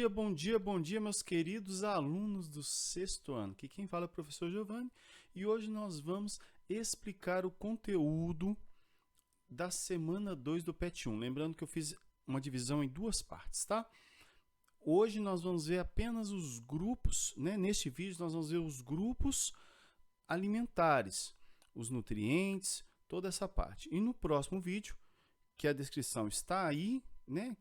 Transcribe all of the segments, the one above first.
bom dia, bom dia, meus queridos alunos do sexto ano. Aqui quem fala é o professor Giovanni e hoje nós vamos explicar o conteúdo da semana 2 do PET 1. Lembrando que eu fiz uma divisão em duas partes, tá? Hoje nós vamos ver apenas os grupos, né? Neste vídeo nós vamos ver os grupos alimentares, os nutrientes, toda essa parte. E no próximo vídeo, que a descrição está aí, né?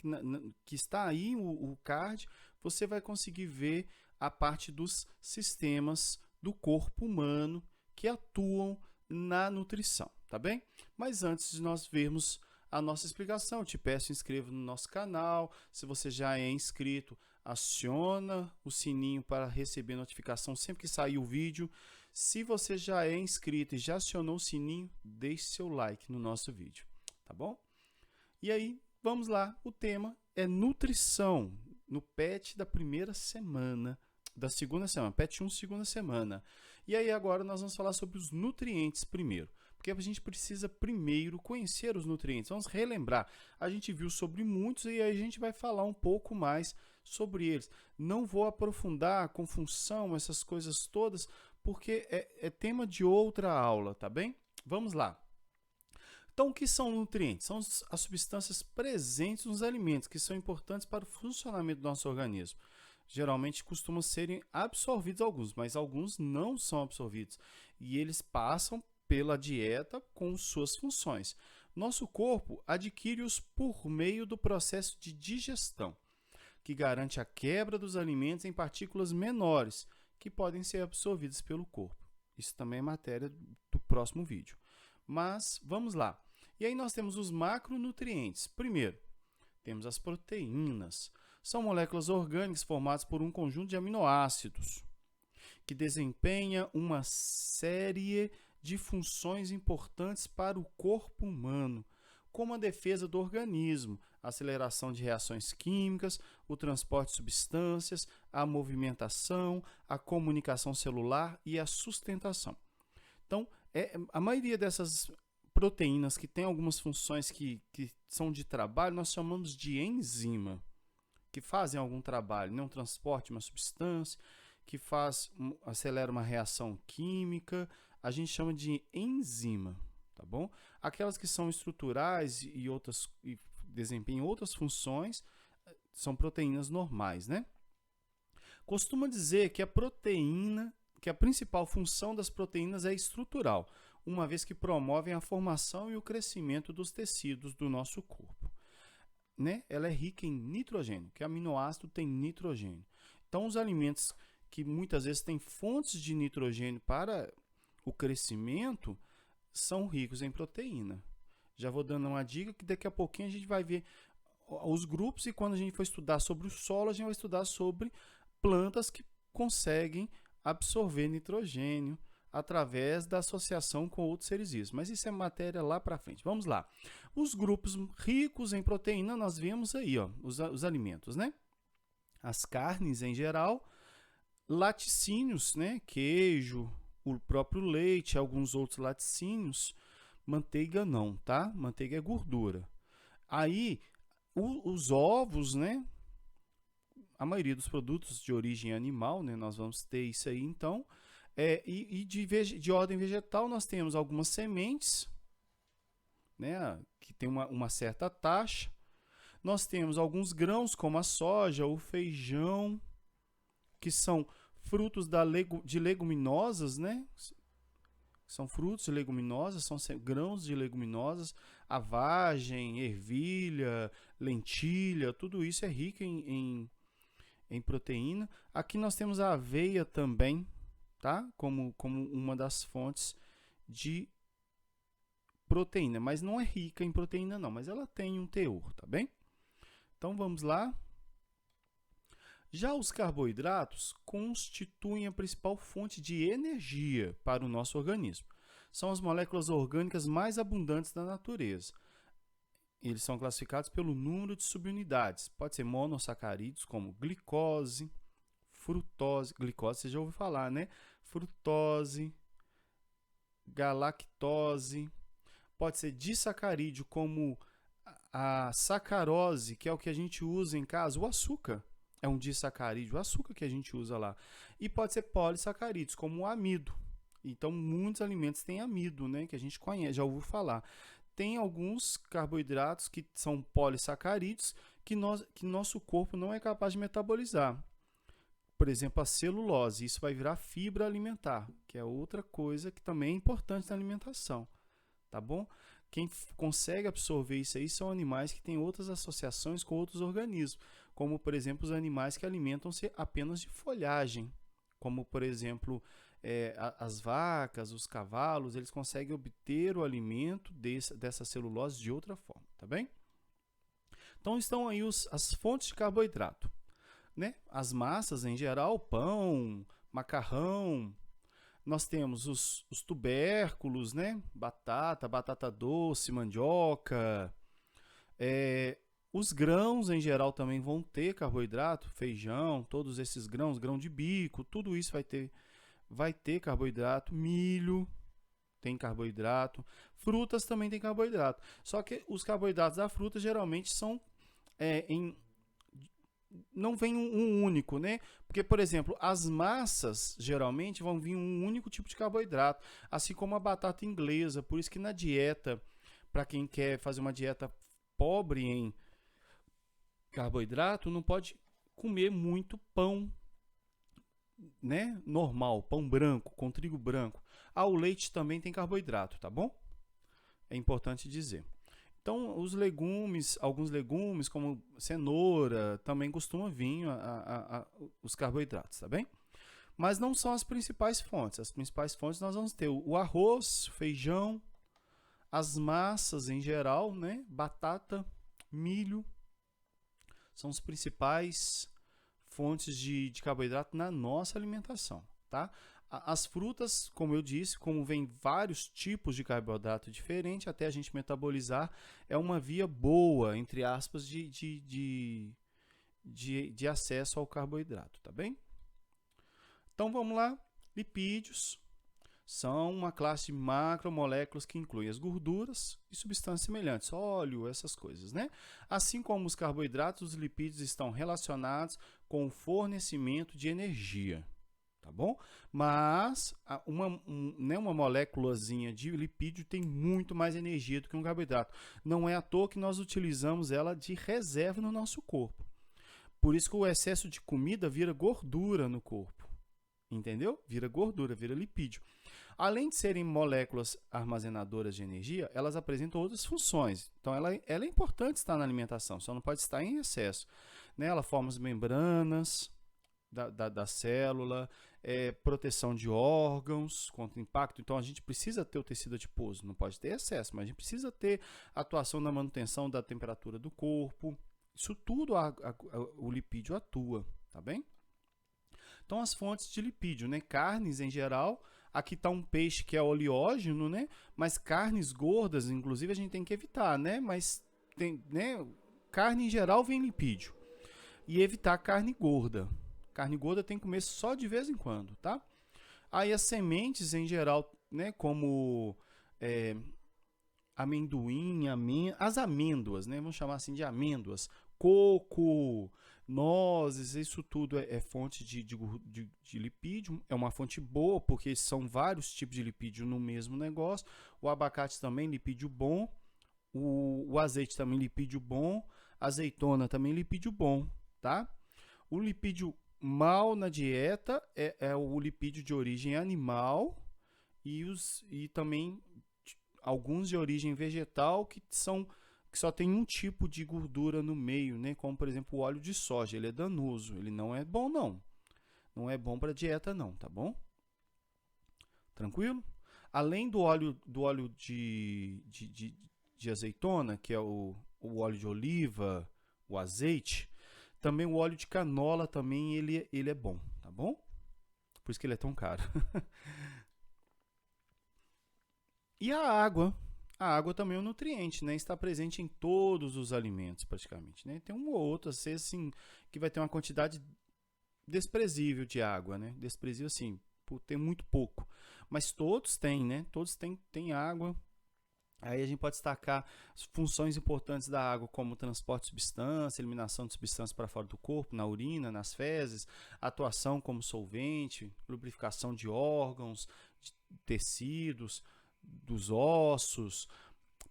Que está aí o card, você vai conseguir ver a parte dos sistemas do corpo humano que atuam na nutrição, tá bem? Mas antes de nós vermos a nossa explicação, eu te peço inscreva no nosso canal. Se você já é inscrito, aciona o sininho para receber notificação sempre que sair o vídeo. Se você já é inscrito e já acionou o sininho, deixe seu like no nosso vídeo, tá bom? E aí, vamos lá, o tema é nutrição, no PET da primeira semana, da segunda semana, PET 1, segunda semana. E aí agora nós vamos falar sobre os nutrientes primeiro, porque a gente precisa primeiro conhecer os nutrientes. Vamos relembrar, a gente viu sobre muitos e aí a gente vai falar um pouco mais sobre eles. Não vou aprofundar com função, essas coisas todas, porque é tema de outra aula, tá bem? Vamos lá. Então, o que são nutrientes? São as substâncias presentes nos alimentos, que são importantes para o funcionamento do nosso organismo. Geralmente costumam serem absorvidos alguns, mas alguns não são absorvidos. E eles passam pela dieta com suas funções. Nosso corpo adquire-os por meio do processo de digestão, que garante a quebra dos alimentos em partículas menores, que podem ser absorvidas pelo corpo. Isso também é matéria do próximo vídeo. Mas, vamos lá. E aí nós temos os macronutrientes. Primeiro, temos as proteínas. São moléculas orgânicas formadas por um conjunto de aminoácidos que desempenha uma série de funções importantes para o corpo humano, como a defesa do organismo, a aceleração de reações químicas, o transporte de substâncias, a movimentação, a comunicação celular e a sustentação. Então, a maioria dessas proteínas que tem algumas funções que são de trabalho, nós chamamos de enzima, que fazem algum trabalho, né? Um transporte, uma substância, que acelera uma reação química, a gente chama de enzima, tá bom? Aquelas que são estruturais e desempenham outras funções, são proteínas normais, né? Costuma dizer que a principal função das proteínas é estrutural, uma vez que promovem a formação e o crescimento dos tecidos do nosso corpo. Né? Ela é rica em nitrogênio, que aminoácido tem nitrogênio. Então, os alimentos que muitas vezes têm fontes de nitrogênio para o crescimento são ricos em proteína. Já vou dando uma dica que daqui a pouquinho a gente vai ver os grupos e quando a gente for estudar sobre o solo, a gente vai estudar sobre plantas que conseguem absorver nitrogênio através da associação com outros seres vivos. Mas isso é matéria lá para frente. Vamos lá. Os grupos ricos em proteína, nós vemos aí, ó, os alimentos, né? As carnes em geral, laticínios, né? Queijo, o próprio leite, alguns outros laticínios. Manteiga não, tá? Manteiga é gordura. Aí, os ovos, né? A maioria dos produtos de origem animal, né? Nós vamos ter isso aí, então. De ordem vegetal, nós temos algumas sementes, né? Que tem uma certa taxa. Nós temos alguns grãos, como a soja, o feijão, que são frutos de leguminosas, né? São frutos de leguminosas, são grãos de leguminosas, a vagem, ervilha, lentilha, tudo isso é rico em proteína. Aqui nós temos a aveia também, tá? Como uma das fontes de proteína, mas não é rica em proteína não, mas ela tem um teor, tá bem? Então vamos lá. Já os carboidratos constituem a principal fonte de energia para o nosso organismo. São as moléculas orgânicas mais abundantes da natureza. Eles são classificados pelo número de subunidades. Pode ser monossacarídeos como glicose, frutose, glicose você já ouviu falar, né? Frutose, galactose. Pode ser disacarídeo como a sacarose, que é o que a gente usa em casa, o açúcar. é um disacarídeo, o açúcar que a gente usa lá. E pode ser polissacarídeos, como o amido. Então, muitos alimentos têm amido, né, que a gente conhece, já ouviu falar. Tem alguns carboidratos que são polissacarídeos que nosso corpo não é capaz de metabolizar. Por exemplo, a celulose, isso vai virar fibra alimentar, que é outra coisa que também é importante na alimentação, tá bom? Quem consegue absorver isso aí são animais que têm outras associações com outros organismos, como, por exemplo, os animais que alimentam-se apenas de folhagem, como, por exemplo, as vacas, os cavalos, eles conseguem obter o alimento dessa celulose de outra forma, tá bem? Então, estão aí as fontes de carboidrato, né? As massas em geral, pão, macarrão. Nós temos os tubérculos, né? Batata doce, mandioca. Os grãos em geral também vão ter carboidrato, feijão, todos esses grãos, grão de bico, tudo isso vai ter carboidrato, milho tem carboidrato, frutas também tem carboidrato. Só que os carboidratos da fruta geralmente são não vem um único, né? Porque, por exemplo, as massas geralmente vão vir um único tipo de carboidrato, assim como a batata inglesa. Por isso que na dieta, para quem quer fazer uma dieta pobre em carboidrato, não pode comer muito pão, né? Normal, pão branco, com trigo branco. O leite também tem carboidrato, tá bom? É importante dizer. Então, os legumes, alguns legumes, como cenoura, também costumam vir os carboidratos, tá bem? Mas não são as principais fontes. As principais fontes nós vamos ter o arroz, feijão, as massas em geral, né? Batata, milho, são os principais fontes de carboidrato na nossa alimentação, tá? As frutas, como eu disse, como vem vários tipos de carboidrato diferente, até a gente metabolizar, é uma via boa, entre aspas, de acesso ao carboidrato, tá bem? Então vamos lá, lipídios são uma classe de macromoléculas que inclui as gorduras e substâncias semelhantes, óleo, essas coisas, né? Assim como os carboidratos, os lipídios estão relacionados com o fornecimento de energia, tá bom? Mas uma moléculazinha de lipídio tem muito mais energia do que um carboidrato. Não é à toa que nós utilizamos ela de reserva no nosso corpo. Por isso que o excesso de comida vira gordura no corpo. Entendeu? Vira gordura, vira lipídio. Além de serem moléculas armazenadoras de energia, elas apresentam outras funções. Então, ela é importante estar na alimentação, só não pode estar em excesso, né? Ela forma as membranas da célula, proteção de órgãos contra impacto. Então, a gente precisa ter o tecido adiposo, não pode ter excesso, mas a gente precisa ter atuação na manutenção da temperatura do corpo. Isso tudo o lipídio atua, tá bem? Então, as fontes de lipídio, né? Carnes em geral. Aqui está um peixe que é oleógeno, né? Mas carnes gordas, inclusive, a gente tem que evitar, né? Mas né? Carne em geral vem lipídio. E evitar carne gorda. Carne gorda tem que comer só de vez em quando, tá? Aí as sementes em geral, né? Como amendoim, as amêndoas, né? Vamos chamar assim de amêndoas. Coco, nozes, isso tudo é fonte de lipídio. É uma fonte boa, porque são vários tipos de lipídio no mesmo negócio. O abacate também, lipídio bom. O azeite também, lipídio bom. Azeitona também, lipídio bom, tá? O lipídio mal na dieta é o lipídio de origem animal e também alguns de origem vegetal que só tem um tipo de gordura no meio, né? Como, por exemplo, o óleo de soja. Ele é danoso, ele não é bom, não. Não é bom para dieta, não, tá bom? Tranquilo? Além do óleo de azeitona, que é o óleo de oliva, o azeite, também o óleo de canola também ele é bom, tá bom? Por isso que ele é tão caro. E a água? A água também é um nutriente, né? Está presente em todos os alimentos, praticamente, né? Tem um ou outro, às vezes, assim, que vai ter uma quantidade desprezível de água, né? Desprezível, assim, por ter muito pouco. Mas todos têm, né? Todos têm água Aí a gente pode destacar funções importantes da água, como transporte de substância, eliminação de substâncias para fora do corpo, na urina, nas fezes, atuação como solvente, lubrificação de órgãos, de tecidos, dos ossos,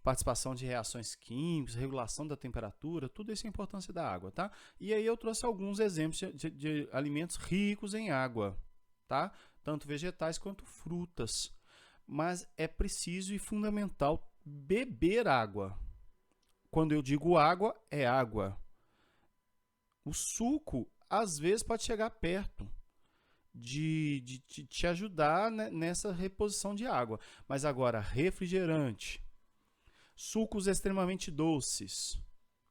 participação de reações químicas, regulação da temperatura, tudo isso é a importância da água, tá? E aí eu trouxe alguns exemplos de alimentos ricos em água, tá? Tanto vegetais quanto frutas. Mas é preciso e fundamental beber água. Quando eu digo água, é água. O suco, às vezes, pode chegar perto de te ajudar, né, nessa reposição de água. Mas agora, refrigerante, sucos extremamente doces,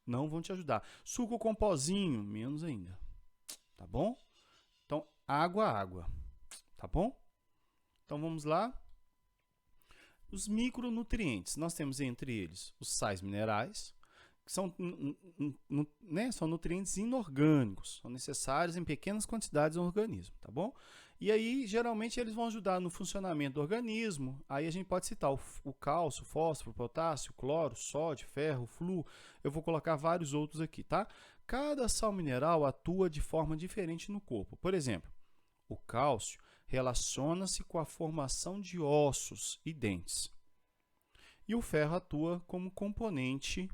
não vão te ajudar. Suco com pozinho, menos ainda. Tá bom? Então, água, água. Tá bom? Então, vamos lá. Os micronutrientes, nós temos entre eles os sais minerais, que são, né, são nutrientes inorgânicos, são necessários em pequenas quantidades no organismo, tá bom? E aí, geralmente, eles vão ajudar no funcionamento do organismo. Aí a gente pode citar o cálcio, fósforo, potássio, cloro, sódio, ferro, flúor. Eu vou colocar vários outros aqui, tá? Cada sal mineral atua de forma diferente no corpo. Por exemplo, o cálcio relaciona-se com a formação de ossos e dentes. E o ferro atua como componente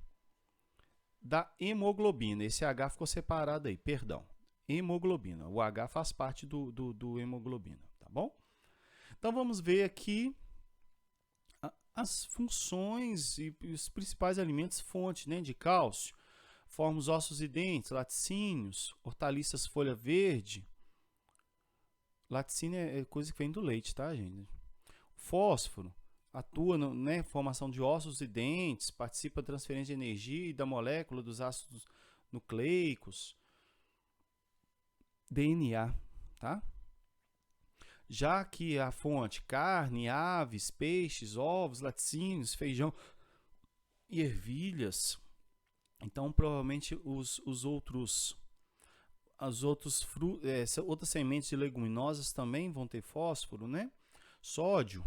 da hemoglobina. Esse H ficou separado aí, perdão. Hemoglobina. O H faz parte do hemoglobina, tá bom? Então vamos ver aqui as funções e os principais alimentos fonte, né, de cálcio. Forma os ossos e dentes, laticínios, hortaliças folha verde. Laticínio é coisa que vem do leite, tá, gente? O fósforo atua na, né, formação de ossos e dentes, participa da transferência de energia e da molécula dos ácidos nucleicos, DNA, tá? Já que a fonte carne, aves, peixes, ovos, laticínios, feijão e ervilhas, então provavelmente outras sementes de leguminosas também vão ter fósforo, né? Sódio,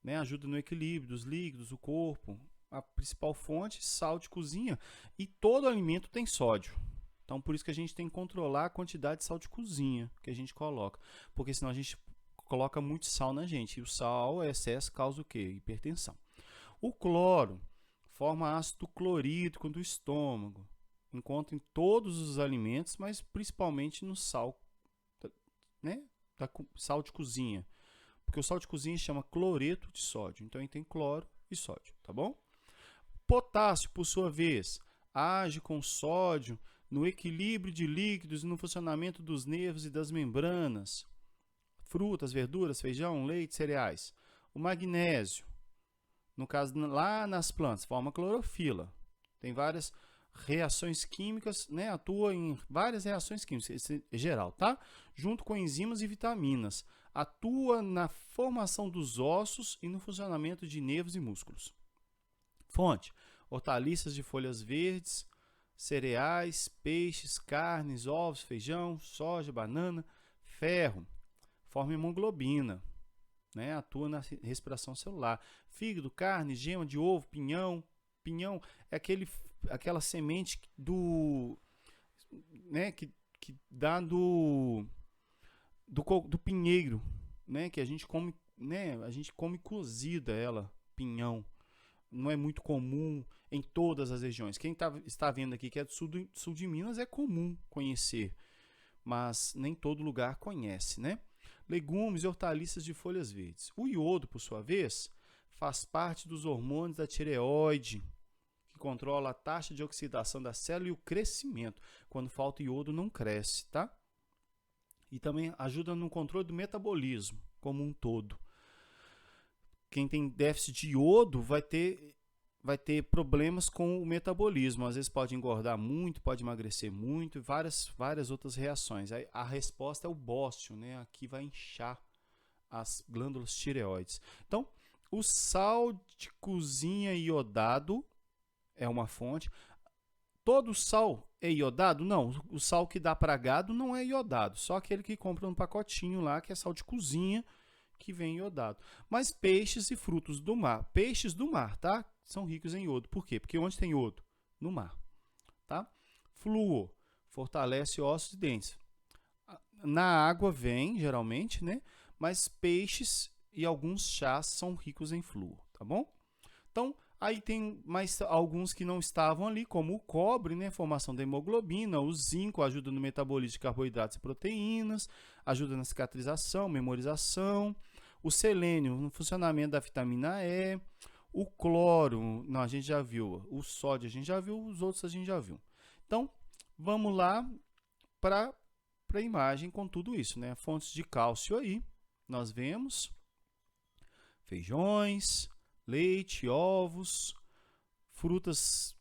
né? Ajuda no equilíbrio dos líquidos do corpo. A principal fonte, sal de cozinha. E todo alimento tem sódio. Então, por isso que a gente tem que controlar a quantidade de sal de cozinha que a gente coloca. Porque senão a gente coloca muito sal na gente. E o sal, excesso, causa o quê? Hipertensão. O cloro forma ácido clorídrico do estômago. Encontra em todos os alimentos, mas principalmente no sal, né? Sal de cozinha. Porque o sal de cozinha chama cloreto de sódio. Então, ele tem cloro e sódio, tá bom? Potássio, por sua vez, age com sódio no equilíbrio de líquidos e no funcionamento dos nervos e das membranas. Frutas, verduras, feijão, leite, cereais. O magnésio, no caso lá nas plantas, forma clorofila. Tem várias reações químicas, né? Atua em várias reações químicas, esse é geral, tá? Junto com enzimas e vitaminas. Atua na formação dos ossos e no funcionamento de nervos e músculos. Fonte: hortaliças de folhas verdes, cereais, peixes, carnes, ovos, feijão, soja, banana. Ferro: forma hemoglobina, né? Atua na respiração celular. Fígado, carne, gema de ovo, pinhão. Pinhão é aquela semente né, que dá do pinheiro, né, que a gente come, né, a gente come cozida ela, pinhão. Não é muito comum em todas as regiões. Quem está vendo aqui que é do sul de Minas é comum conhecer, mas nem todo lugar conhece, né? Legumes e hortaliças de folhas verdes. O iodo, por sua vez, faz parte dos hormônios da tireoide, que controla a taxa de oxidação da célula e o crescimento. Quando falta iodo, não cresce, tá? E também ajuda no controle do metabolismo como um todo. Quem tem déficit de iodo vai ter problemas com o metabolismo. Às vezes pode engordar muito, pode emagrecer muito e várias outras reações. A resposta é o bócio, né? Aqui vai inchar as glândulas tireoides. Então, o sal de cozinha iodado é uma fonte. Todo sal é iodado? Não, o sal que dá para gado não é iodado, só aquele que compra no pacotinho lá, que é sal de cozinha, que vem iodado. Mas peixes e frutos do mar, tá? são ricos em iodo. Por quê? Porque onde tem iodo? No mar, tá? Flúor fortalece ossos e dentes. Na água vem, geralmente, né? Mas peixes e alguns chás são ricos em flúor, tá bom? Então, aí tem mais alguns que não estavam ali, como o cobre, né? Formação da hemoglobina, o zinco ajuda no metabolismo de carboidratos e proteínas, ajuda na cicatrização, memorização, o selênio no funcionamento da vitamina E, o cloro, não, a gente já viu, o sódio a gente já viu, os outros a gente já viu. Então, vamos lá para a imagem com tudo isso, né? Fontes de cálcio aí, nós vemos feijões, leite, ovos, frutas,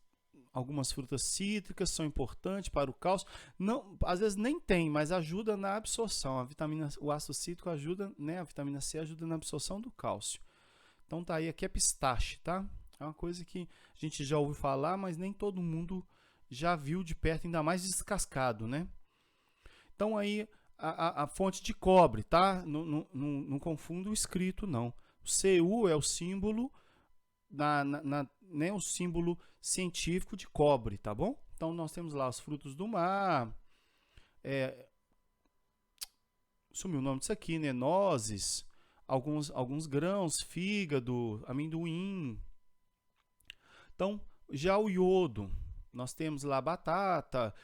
algumas frutas cítricas são importantes para o cálcio. Não, às vezes nem tem, mas ajuda na absorção. O ácido cítrico ajuda, né? A vitamina C ajuda na absorção do cálcio. Então tá aí, aqui é pistache, tá? É uma coisa que a gente já ouviu falar, mas nem todo mundo já viu de perto, ainda mais descascado, né? Então aí a fonte de cobre, tá? Não confunda o escrito, não. O Cu é o símbolo, né, o símbolo científico de cobre, tá bom? Então nós temos lá os frutos do mar, sumiu o nome disso aqui, né? Nozes, alguns grãos, fígado, amendoim. Então, já o iodo, nós temos lá batata,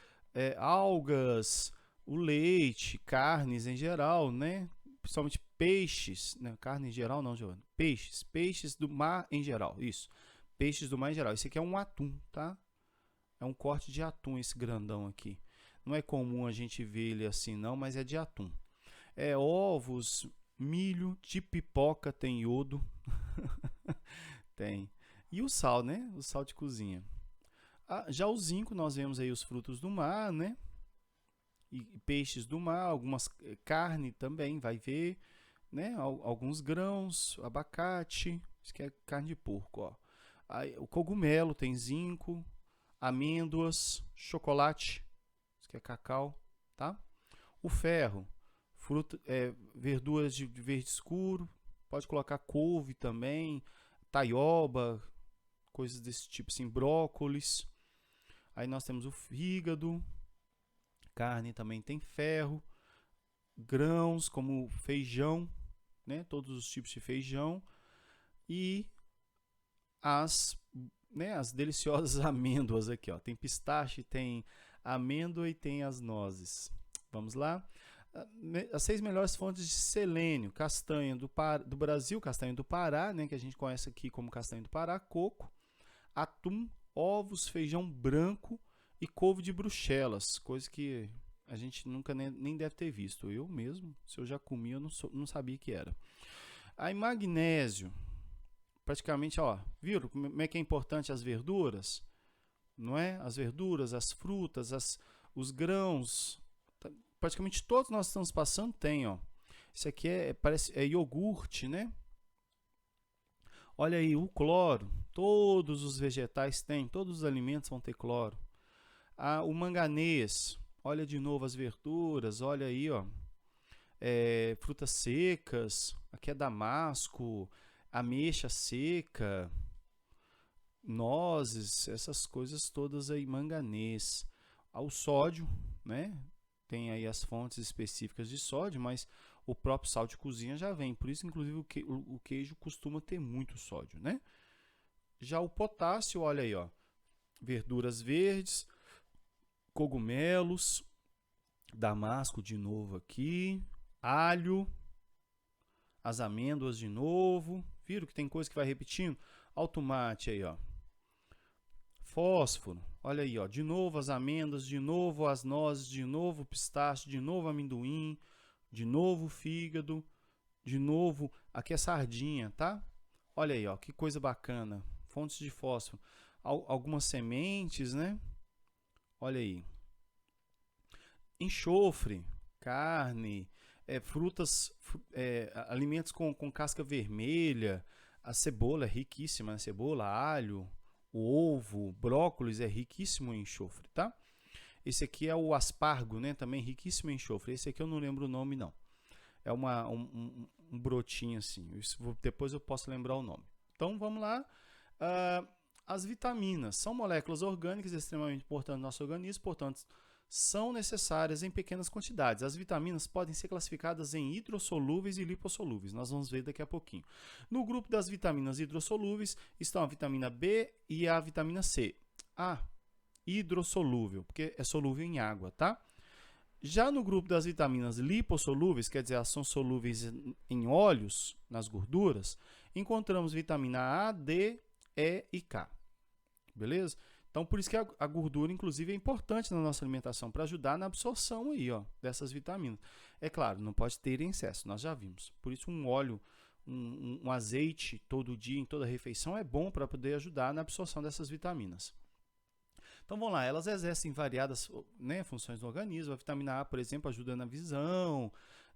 algas, o leite, carnes em geral, né? Principalmente peixes, né? Carne em geral não, Giovanni. Peixes do mar em geral, isso. Peixes do mar em geral. Esse aqui é um atum, tá? É um corte de atum esse grandão aqui. Não é comum a gente ver ele assim não, mas é de atum. Ovos, milho, de pipoca tem iodo. Tem. E o sal, né? O sal de cozinha. Já o zinco, nós vemos aí os frutos do mar, né? E peixes do mar, algumas carne também, vai ver, né? Alguns grãos, abacate, isso que é carne de porco, ó. Aí, o cogumelo tem zinco, amêndoas, chocolate, isso que é cacau, tá? O ferro, verduras de verde escuro, pode colocar couve também, taioba, coisas desse tipo assim, brócolis. Aí nós temos o fígado, carne também tem ferro, grãos como feijão, né, todos os tipos de feijão e as deliciosas amêndoas aqui, ó. Tem pistache, tem amêndoa e tem as nozes. Vamos lá? As 6 melhores fontes de selênio: castanha do Brasil, castanha do Pará, né, que a gente conhece aqui como castanha do Pará, coco, atum, ovos, feijão branco e couve de Bruxelas, coisa que a gente nunca nem deve ter visto. Eu mesmo, se eu já comi, eu não sabia que era. Aí magnésio, praticamente, ó, viram como é que é importante as verduras? Não é? As verduras, as frutas, os grãos, praticamente todos nós estamos passando tem, ó. Isso aqui parece iogurte, né? Olha aí, o cloro, todos os vegetais têm, todos os alimentos vão ter cloro. O manganês, olha de novo as verduras, olha aí, ó, frutas secas, aqui é damasco, ameixa seca, nozes, essas coisas todas aí, manganês. O sódio, né? Tem aí as fontes específicas de sódio, mas o próprio sal de cozinha já vem. Por isso, inclusive, o queijo costuma ter muito sódio, né? Já o potássio, olha aí, ó, verduras verdes, cogumelos, damasco de novo aqui, alho, as amêndoas de novo. Viram que tem coisa que vai repetindo? Olha o tomate aí, ó. Fósforo, olha aí, ó, de novo as amêndoas, de novo as nozes, de novo o pistache, de novo amendoim, de novo o fígado, de novo, aqui é sardinha, tá? Olha aí, ó, que coisa bacana, fontes de fósforo, algumas sementes, né? Olha aí, enxofre, carne, frutas, alimentos com casca vermelha, a cebola é riquíssima, cebola, alho, o ovo, brócolis é riquíssimo em enxofre, tá? Esse aqui é o aspargo, né? Também riquíssimo em enxofre. Esse aqui eu não lembro o nome, não. É um brotinho assim. Depois eu posso lembrar o nome. Então, vamos lá. As vitaminas são moléculas orgânicas extremamente importantes no nosso organismo, portanto, são necessárias em pequenas quantidades. As vitaminas podem ser classificadas em hidrossolúveis e lipossolúveis. Nós vamos ver daqui a pouquinho. No grupo das vitaminas hidrossolúveis estão a vitamina B e a vitamina C. Hidrossolúvel, porque é solúvel em água, tá? Já no grupo das vitaminas lipossolúveis, quer dizer, elas são solúveis em óleos, nas gorduras, encontramos vitamina A, D, E e K. Beleza? Então, por isso que a gordura, inclusive, é importante na nossa alimentação, para ajudar na absorção aí, ó, dessas vitaminas. É claro, não pode ter em excesso, nós já vimos. Por isso, um óleo, um azeite todo dia, em toda refeição, é bom para poder ajudar na absorção dessas vitaminas. Então, vamos lá, elas exercem variadas, né, funções no organismo. A vitamina A, por exemplo, ajuda na visão,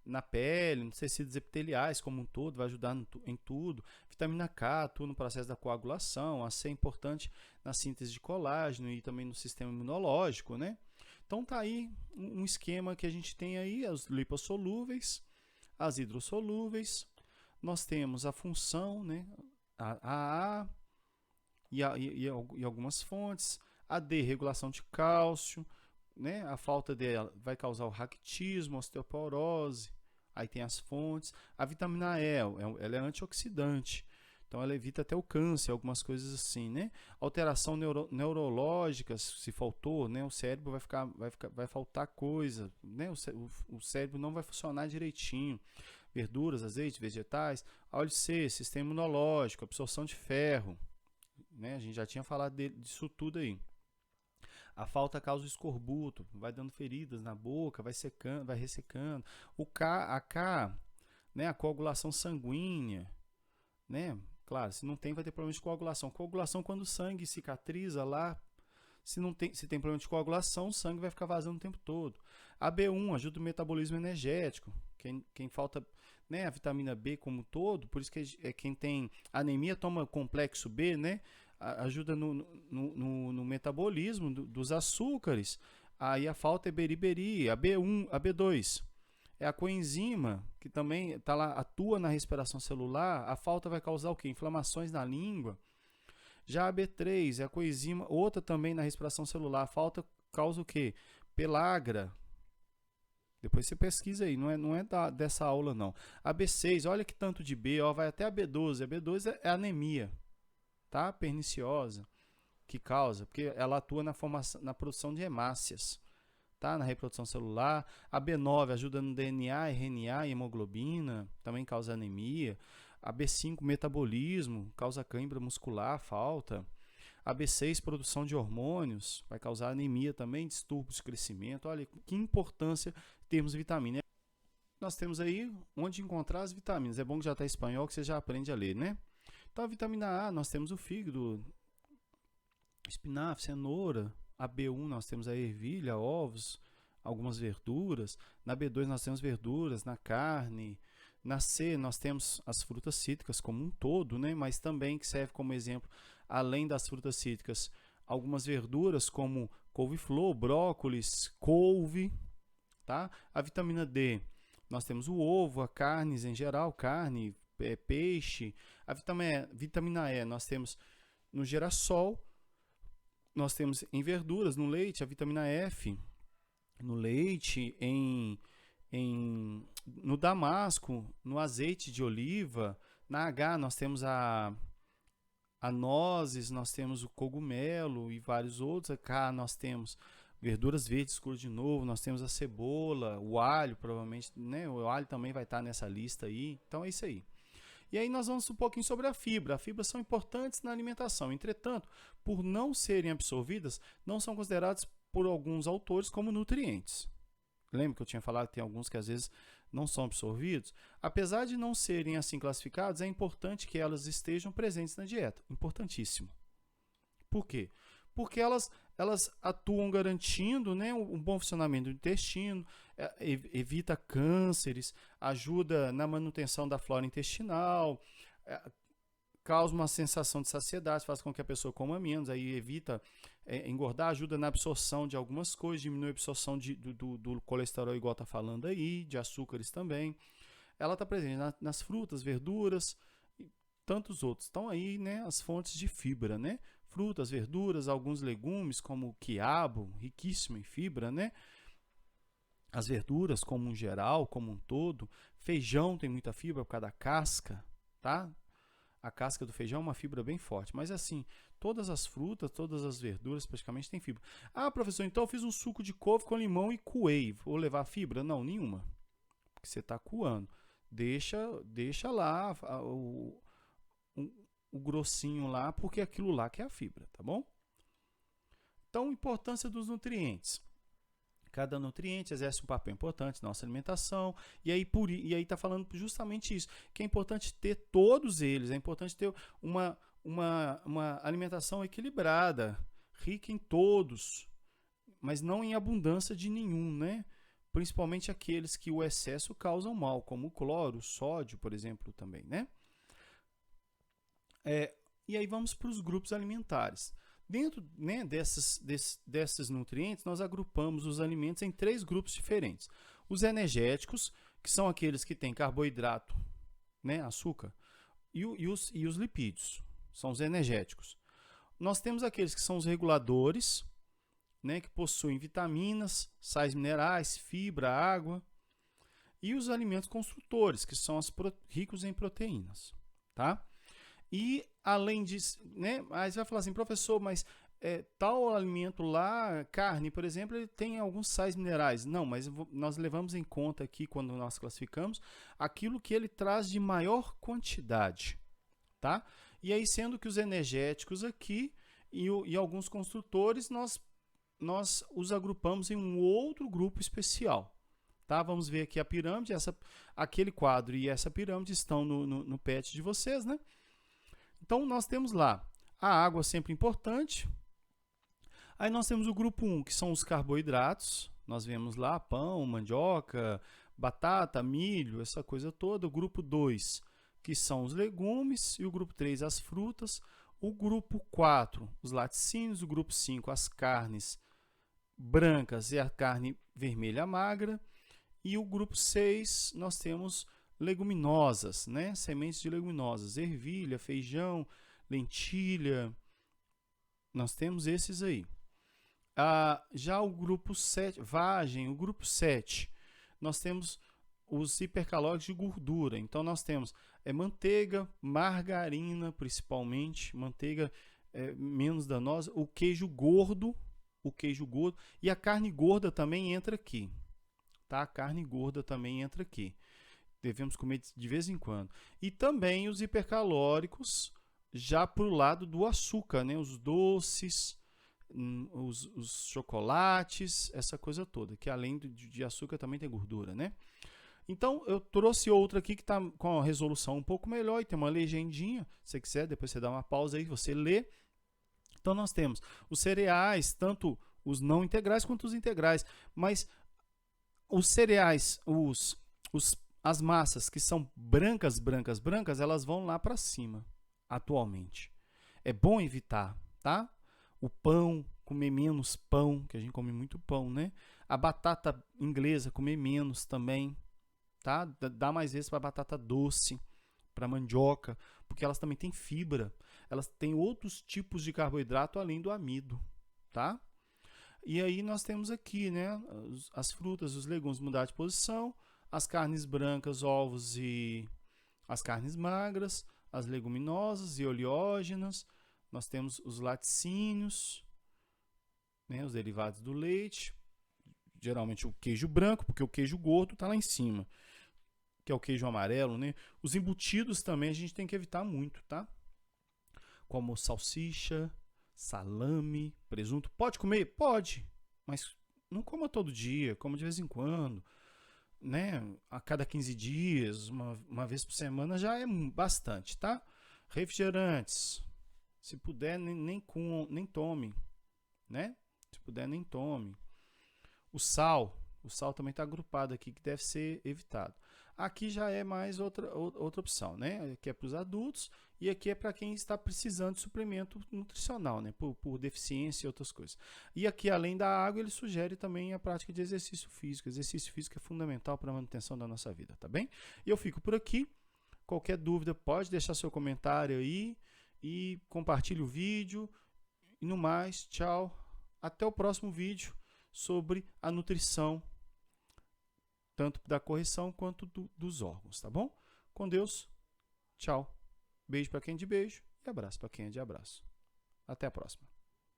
na pele, nos tecidos epiteliais como um todo, vai ajudar em tudo. Vitamina K atua no processo da coagulação, a C é importante na síntese de colágeno e também no sistema imunológico, né? Então tá aí um esquema que a gente tem aí, as lipossolúveis, as hidrossolúveis, nós temos a função, né? A e algumas fontes, a D, regulação de cálcio, né? A falta dela vai causar o raquitismo, osteoporose. Aí tem as fontes. A vitamina E, ela é antioxidante. Então ela evita até o câncer, algumas coisas assim, né? Alteração neurológica, se faltou, né? O cérebro vai faltar coisa, né? O cérebro não vai funcionar direitinho. Verduras, azeites, vegetais, óleo C, sistema imunológico, absorção de ferro, né? A gente já tinha falado disso tudo aí. A falta causa escorbuto, vai dando feridas na boca, vai secando, vai ressecando. A K, né, a coagulação sanguínea, né? Claro, se não tem, vai ter problema de coagulação. Coagulação quando o sangue cicatriza lá, se tem problema de coagulação, o sangue vai ficar vazando o tempo todo. A B1 ajuda o metabolismo energético. Quem falta, né, a vitamina B como um todo, por isso que quem tem anemia toma complexo B, né? Ajuda no metabolismo dos açúcares. Aí a falta é beriberi, a B1, a B2 é a coenzima, que também tá lá, atua na respiração celular. A falta vai causar o quê? Inflamações na língua. Já a B3 é a coenzima, outra também na respiração celular. A falta causa o quê? Pelagra. Depois você pesquisa aí, não é dessa aula não. A B6, olha que tanto de B, ó, vai até a B12. A B12 é anemia, tá? Perniciosa, que causa, porque ela atua na produção de hemácias, tá? Na reprodução celular. A B9 ajuda no DNA, RNA e hemoglobina, também causa anemia. A B5, metabolismo, causa cãibra muscular, falta. A B6, produção de hormônios, vai causar anemia também, distúrbios de crescimento. Olha que importância termos vitamina. Nós temos aí onde encontrar as vitaminas. É bom que já está em espanhol, que você já aprende a ler, né? Então, a vitamina A, nós temos o fígado, espinafre, cenoura. A B1, nós temos a ervilha, ovos, algumas verduras. Na B2, nós temos verduras, na carne. Na C, nós temos as frutas cítricas como um todo, né? Mas também que serve como exemplo, além das frutas cítricas, algumas verduras como couve-flor, brócolis, couve, tá? A vitamina D, nós temos o ovo, a carnes em geral, carne, peixe. A vitamina E, nós temos no girassol, nós temos em verduras, no leite. A vitamina F, no leite, no damasco, no azeite de oliva. Na H, nós temos a nozes, nós temos o cogumelo e vários outros. A K, nós temos verduras verdes escuras de novo, nós temos a cebola, o alho, provavelmente, né? O alho também vai estar nessa lista aí. Então é isso aí. E aí nós vamos um pouquinho sobre a fibra. As fibras são importantes na alimentação. Entretanto, por não serem absorvidas, não são consideradas por alguns autores como nutrientes. Lembra que eu tinha falado que tem alguns que às vezes não são absorvidos? Apesar de não serem assim classificados, é importante que elas estejam presentes na dieta. Importantíssimo. Por quê? Porque elas atuam garantindo, né, um bom funcionamento do intestino, evita cânceres, ajuda na manutenção da flora intestinal, causa uma sensação de saciedade, faz com que a pessoa coma menos, aí evita engordar, ajuda na absorção de algumas coisas, diminui a absorção do colesterol, igual está falando aí, de açúcares também. Ela está presente nas frutas, verduras, tantos outros. Estão aí, né, as fontes de fibra, né? Frutas, verduras, alguns legumes, como o quiabo, riquíssimo em fibra, né? As verduras, como um geral, como um todo. Feijão tem muita fibra por causa da casca, tá? A casca do feijão é uma fibra bem forte. Mas assim, todas as frutas, todas as verduras praticamente têm fibra. Ah, professor, então eu fiz um suco de couve com limão e coei. Vou levar fibra? Não, nenhuma. Porque você está coando. Deixa lá o grossinho lá, porque aquilo lá que é a fibra, tá bom? Então, importância dos nutrientes. Cada nutriente exerce um papel importante na nossa alimentação, e aí está falando justamente isso, que é importante ter todos eles, é importante ter uma alimentação equilibrada, rica em todos, mas não em abundância de nenhum, né? Principalmente aqueles que o excesso causam mal, como o cloro, o sódio, por exemplo, também, né? E aí vamos para os grupos alimentares. Dentro, né, desses nutrientes, nós agrupamos os alimentos em 3 grupos diferentes. Os energéticos, que são aqueles que têm carboidrato, né, açúcar, e os lipídios, são os energéticos. Nós temos aqueles que são os reguladores, né, que possuem vitaminas, sais minerais, fibra, água, e os alimentos construtores, que são ricos em proteínas, tá? E, além disso, né, aí você vai falar assim, professor, mas tal alimento lá, carne, por exemplo, ele tem alguns sais minerais. Não, mas nós levamos em conta aqui, quando nós classificamos, aquilo que ele traz de maior quantidade, tá? E aí, sendo que os energéticos aqui e alguns construtores, nós os agrupamos em um outro grupo especial. Tá? Vamos ver aqui a pirâmide, aquele quadro e essa pirâmide estão no PET de vocês, né? Então, nós temos lá a água sempre importante. Aí nós temos o grupo 1, que são os carboidratos. Nós vemos lá pão, mandioca, batata, milho, essa coisa toda. O grupo 2, que são os legumes. E o grupo 3, as frutas. O grupo 4, os laticínios. O grupo 5, as carnes brancas e a carne vermelha magra. E o grupo 6, nós temos leguminosas, né? Sementes de leguminosas, ervilha, feijão, lentilha, nós temos esses aí. Já o grupo 7, vagem, o grupo 7, nós temos os hipercalóricos de gordura. Então, nós temos manteiga, margarina, principalmente, manteiga menos danosa, o queijo gordo, e a carne gorda também entra aqui, tá? A carne gorda também entra aqui. Devemos comer de vez em quando. E também os hipercalóricos, já para o lado do açúcar, né? Os doces, os chocolates, essa coisa toda, que além de açúcar também tem gordura, né? Então, eu trouxe outra aqui que está com a resolução um pouco melhor e tem uma legendinha. Se você quiser, depois você dá uma pausa aí, você lê. Então, nós temos os cereais, tanto os não integrais quanto os integrais. Mas os cereais, as massas que são brancas, elas vão lá para cima, atualmente. É bom evitar, tá? O pão, comer menos pão, que a gente come muito pão, né? A batata inglesa, comer menos também, tá? Dá mais vezes para batata doce, para mandioca, porque elas também têm fibra. Elas têm outros tipos de carboidrato além do amido, tá? E aí nós temos aqui, né? As frutas, os legumes mudar de posição, as carnes brancas, ovos e as carnes magras, as leguminosas e oleógenas. Nós temos os laticínios, né, os derivados do leite, geralmente o queijo branco, porque o queijo gordo está lá em cima, que é o queijo amarelo, né? Os embutidos também a gente tem que evitar muito, tá? Como salsicha, salame, presunto. Pode comer? Pode, mas não coma todo dia, coma de vez em quando. Né? A cada 15 dias, uma vez por semana já é bastante, tá? Refrigerantes, se puder, nem tome, né? Se puder, nem tome. O sal também está agrupado aqui, que deve ser evitado. Aqui já é mais outra opção, né? Aqui é para os adultos e aqui é para quem está precisando de suplemento nutricional, né? Por deficiência e outras coisas. E aqui, além da água, ele sugere também a prática de exercício físico. Exercício físico é fundamental para a manutenção da nossa vida, tá bem? E eu fico por aqui. Qualquer dúvida, pode deixar seu comentário aí e compartilhe o vídeo. E no mais, tchau. Até o próximo vídeo sobre a nutrição, tanto da correção quanto dos órgãos, tá bom? Com Deus, tchau. Beijo para quem é de beijo e abraço para quem é de abraço. Até a próxima.